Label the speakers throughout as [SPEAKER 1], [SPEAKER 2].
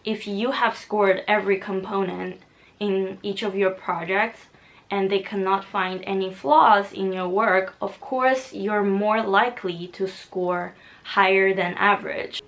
[SPEAKER 1] if you have scored every component in each of your projects and they cannot find any flaws in your work, of course you're more likely to score higher than average.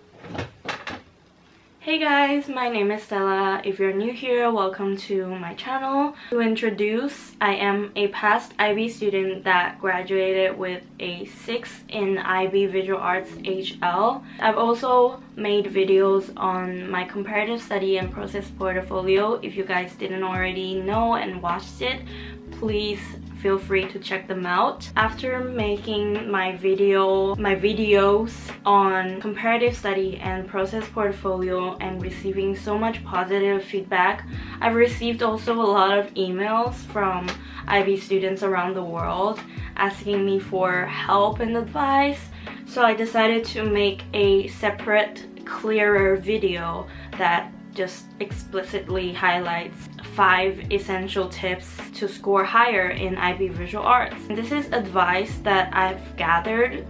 [SPEAKER 1] Hey guys, my name is Stella. If you're new here, welcome to my channel. To introduce, I am a past IB student that graduated with a 6 in IB Visual Arts HL. I've also made videos on my comparative study and process portfolio. If you guys didn't already know and watched it, please feel free to check them out. After making my videos on comparative study and process portfolio and receiving so much positive feedback, I've received also a lot of emails from IB students around the world asking me for help and advice. So I decided to make a separate, clearer video that just explicitly highlights 5 essential tips to score higher in IB Visual Arts. This is advice that I've gathered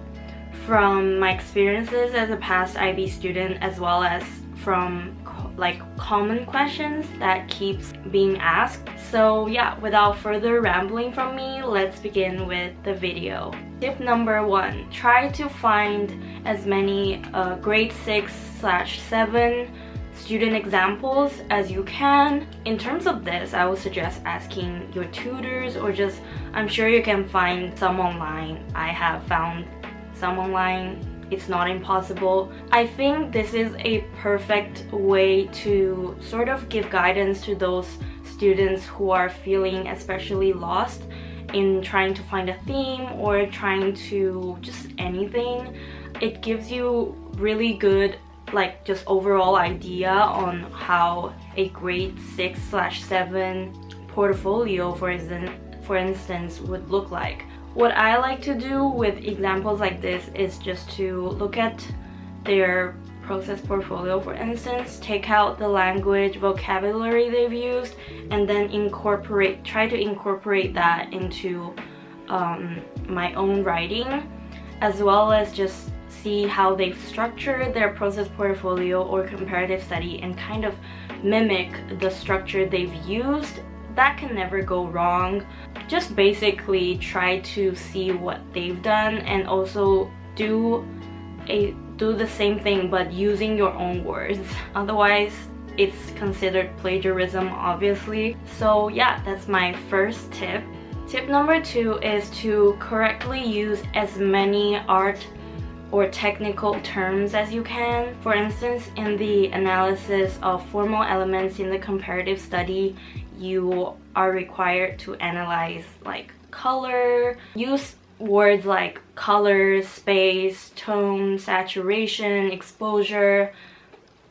[SPEAKER 1] from my experiences as a past IB student, as well as from common questions that keeps being asked. So yeah, without further rambling from me, let's begin with the video. Tip number 1, try to find as many grade 6/7 student examples as you can. In terms of this, I would suggest asking your tutors, or just, I'm sure you can find some online. I have found some online. It's not impossible. I think this is a perfect way to sort of give guidance to those students who are feeling especially lost in trying to find a theme or trying to just anything. It gives you really good just overall idea on how a grade 6/7 portfolio for instance would look like. What I like to do with examples like this is just to look at their process portfolio, for instance, take out the language, vocabulary they've used, and then try to incorporate that into my own writing, as well as just see how they've structured their process portfolio or comparative study and kind of mimic the structure they've used. That can never go wrong. Just basically try to see what they've done and also do the same thing but using your own words. Otherwise it's considered plagiarism, obviously. So yeah, that's my first tip. Tip number 2 is to correctly use as many art or technical terms as you can. For instance, in the analysis of formal elements in the comparative study, you are required to analyze color. Use words like color, space, tone, saturation, exposure,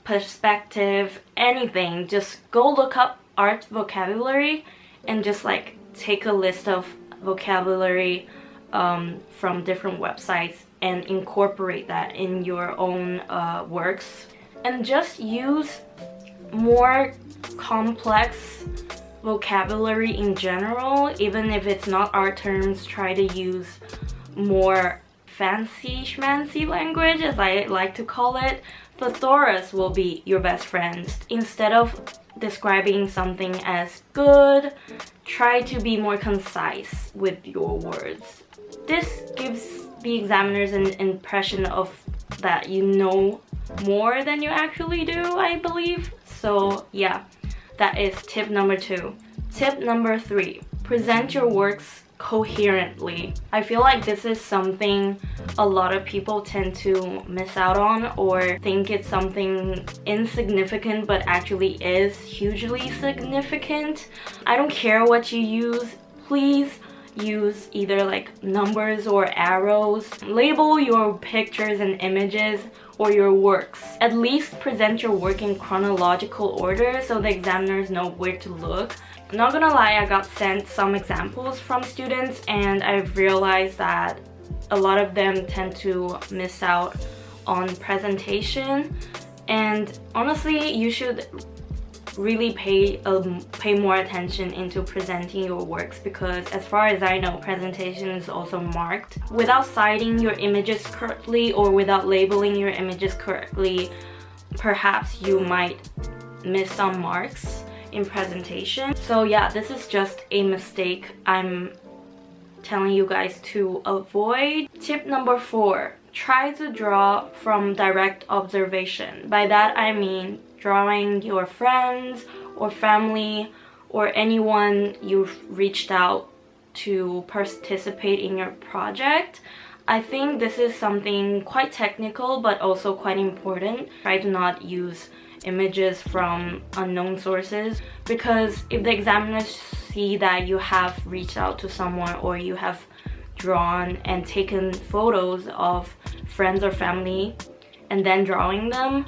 [SPEAKER 1] perspective, anything. Just go look up art vocabulary and just take a list of vocabulary from different websites and incorporate that in your own works. And just use more complex vocabulary in general. Even if it's not art terms, try to use more fancy schmancy language, as I like to call it. Thesaurus will be your best friend. Instead of describing something as good, try to be more concise with your words. This gives the examiners an impression of that you know more than you actually do, I believe. So yeah, that is tip number 2. Tip number 3, present your works coherently. I feel like this is something a lot of people tend to miss out on, or think it's something insignificant but actually is hugely significant. I don't care what you use, please use either numbers or arrows. Label your pictures and images or your works. At least present your work in chronological order so the examiners know where to look. I'm not gonna lie, I got sent some examples from students and I've realized that a lot of them tend to miss out on presentation, and honestly you should really pay more attention into presenting your works, because as far as I know, presentation is also marked. Without citing your images correctly or without labeling your images correctly, perhaps you might miss some marks in presentation. So yeah, this is just a mistake I'm telling you guys to avoid. Tip number 4, try to draw from direct observation. By that I mean drawing your friends or family or anyone you've reached out to participate in your project. I think this is something quite technical but also quite important. Try to not use images from unknown sources, because if the examiners see that you have reached out to someone or you have drawn and taken photos of friends or family and then drawing them,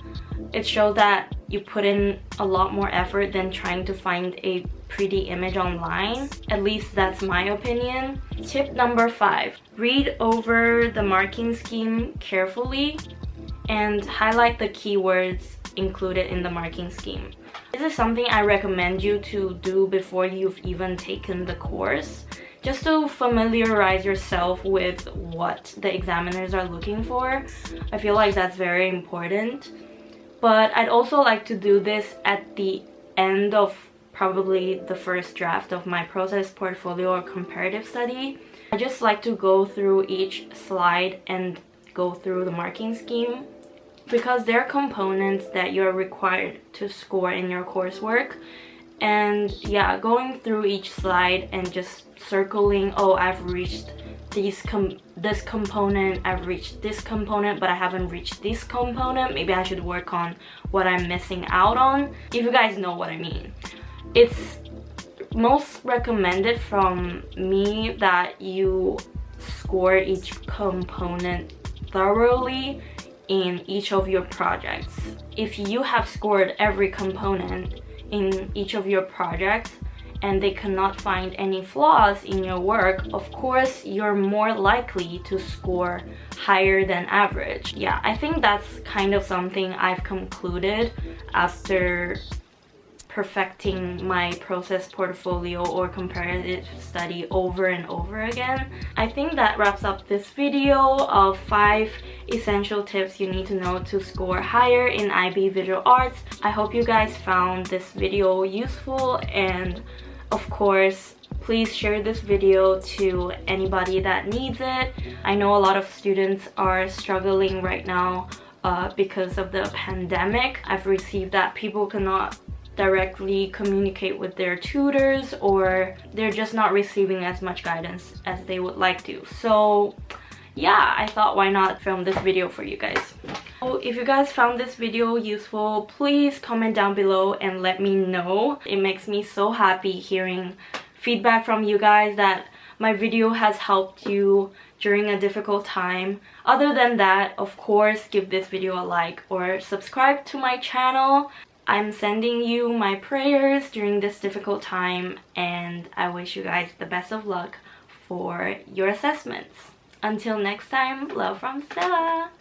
[SPEAKER 1] it shows that you put in a lot more effort than trying to find a pretty image online. At least that's my opinion. Tip number 5, read over the marking scheme carefully and highlight the keywords included in the marking scheme. This is something I recommend you to do before you've even taken the course, just to familiarize yourself with what the examiners are looking for. I feel like that's very important. But I'd also like to do this at the end of probably the first draft of my process portfolio or comparative study. I just like to go through each slide and go through the marking scheme, because there are components that you're required to score in your coursework. And yeah, going through each slide and just circling, oh, I've reached this component, I've reached this component, but I haven't reached this component. Maybe I should work on what I'm missing out on. If you guys know what I mean. It's most recommended from me that you score each component thoroughly in each of your projects. If you have scored every component in each of your projects and they cannot find any flaws in your work, of course you're more likely to score higher than average. Yeah, I think that's kind of something I've concluded after perfecting my process portfolio or comparative study over and over again. I think that wraps up this video of 5 essential tips you need to know to score higher in IB Visual Arts. I hope you guys found this video useful, and of course please share this video to anybody that needs it. I know a lot of students are struggling right now because of the pandemic. I've received that people cannot directly communicate with their tutors, or they're just not receiving as much guidance as they would like to. So yeah, I thought why not film this video for you guys. So if you guys found this video useful, please comment down below and let me know. It makes me so happy hearing feedback from you guys that my video has helped you during a difficult time. Other than that, of course, give this video a like or subscribe to my channel. I'm sending you my prayers during this difficult time, and I wish you guys the best of luck for your assessments. Until next time, love from Stella!